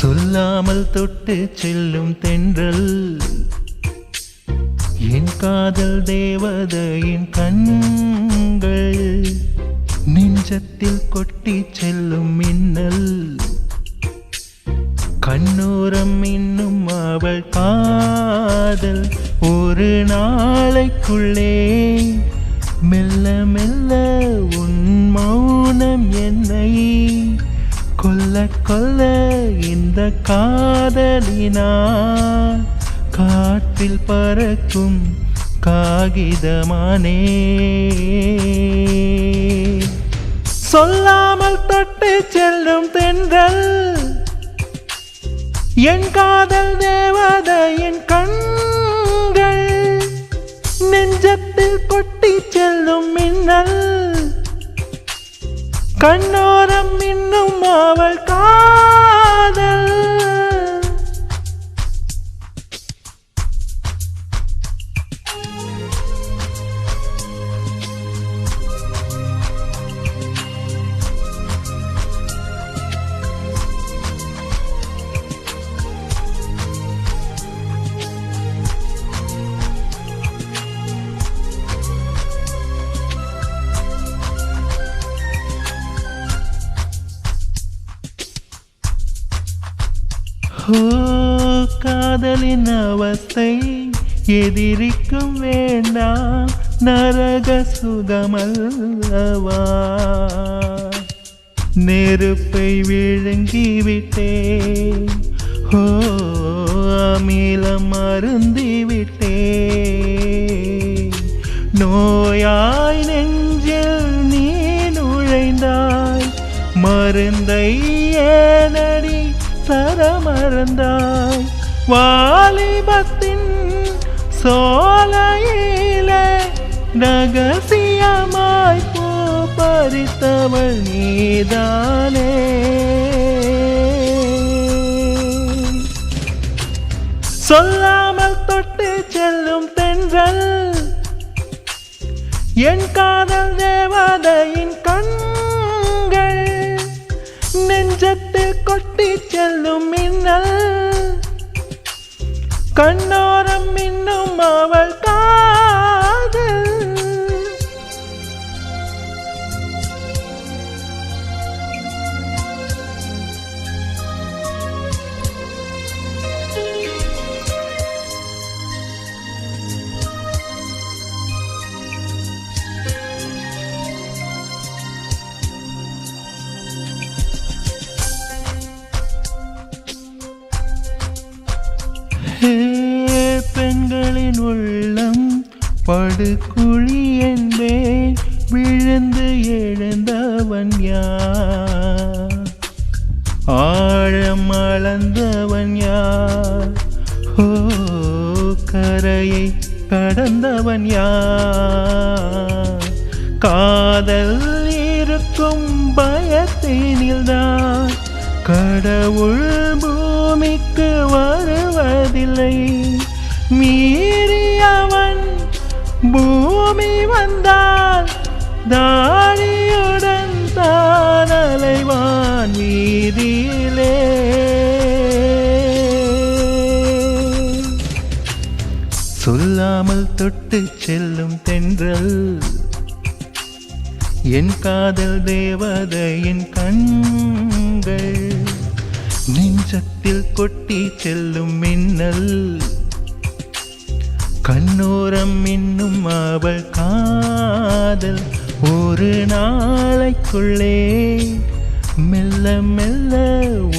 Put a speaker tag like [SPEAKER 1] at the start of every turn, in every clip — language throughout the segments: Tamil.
[SPEAKER 1] சொல்லாமல் தொட்டு செல்லும் தென்றல் என் காதல் தேவதையின் கண்கள் நெஞ்சத்தில் கொட்டி செல்லும் மின்னல் கண்ணோரம் இன்னும் அவள் காதல் ஒரு நாளைக்குள்ளே மெல்ல மெல்ல உன் மௌனம் என்னை கொல்ல கொல்ல இந்த காதலினால் காற்றில் பறக்கும் காகிதமானே சொல்லாமல் தொட்டு செல்லும் தென்றல் என் காதல் தேவதையின் கண்கள் நெஞ்சத்தில் கொட்டி செல்லும் மின்னல் கண்ணோரம் இன்னும் அவள் காதல் காதலின் அவஸ்தை எதிரிக்கும் வேண்டாம் நரக சுகமல்லவா நெருப்பை விழுங்கிவிட்டே அமிலம் அருந்திவிட்டே நோயாய் நெஞ்சில் நீ நுழைந்தாய் மருந்தை ஏனடி தரமறந்தாய் வாலிபத்தின் சோலையிலே ரகசியமாய் பூ பறித்தவள் நீதானே சொல்லாமல் தொட்டு செல்லும் தென்றல் என் காதல் தேவதையின் கண்கள் நெஞ்சத்தில் கொட்டி செல்லும் மின்னல் கண்ணோரம் இன்னும் அவள் காதல் பெண்களின் உள்ளம் படுகுழி என்பேன் விழுந்து எழுந்தவன் யார் ஆழம் அளந்தவன் யார் கரையை கடந்தவன் யார் காதல் இருக்கும் பயத்தினில்தான் கடவுள் பூமிக்கு வருவதில்லை மீறியவன் பூமி வந்தால் தாடியுடன் தான் அலைவான் வீதியிலே சொல்லாமல் தொட்டு செல்லும் தென்றல் என் காதல் தேவதையின் கண்கள் நெஞ்சத்தில் கொட்டி செல்லும் மின்னல் கண்ணோரம் இன்னும் அவள் காதல் ஒரு நாளைக்குள்ளே மெல்ல மெல்ல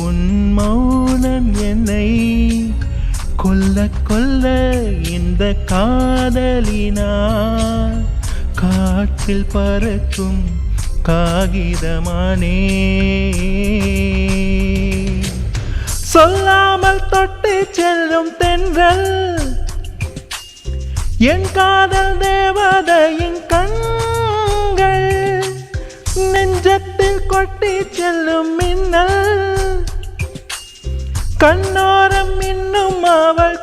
[SPEAKER 1] உன் மௌனம் என்னை கொல்ல கொல்ல இந்த காதலினால் காற்றில் பறக்கும் காகிதமானே சொல்லாமல் தொட்டு செல்லும் தென்றல் என் காதல் தேவதையின் கண்கள் நெஞ்சத்தில் கொட்டி செல்லும் மின்னல் கண்ணோரம் இன்னும் அவள்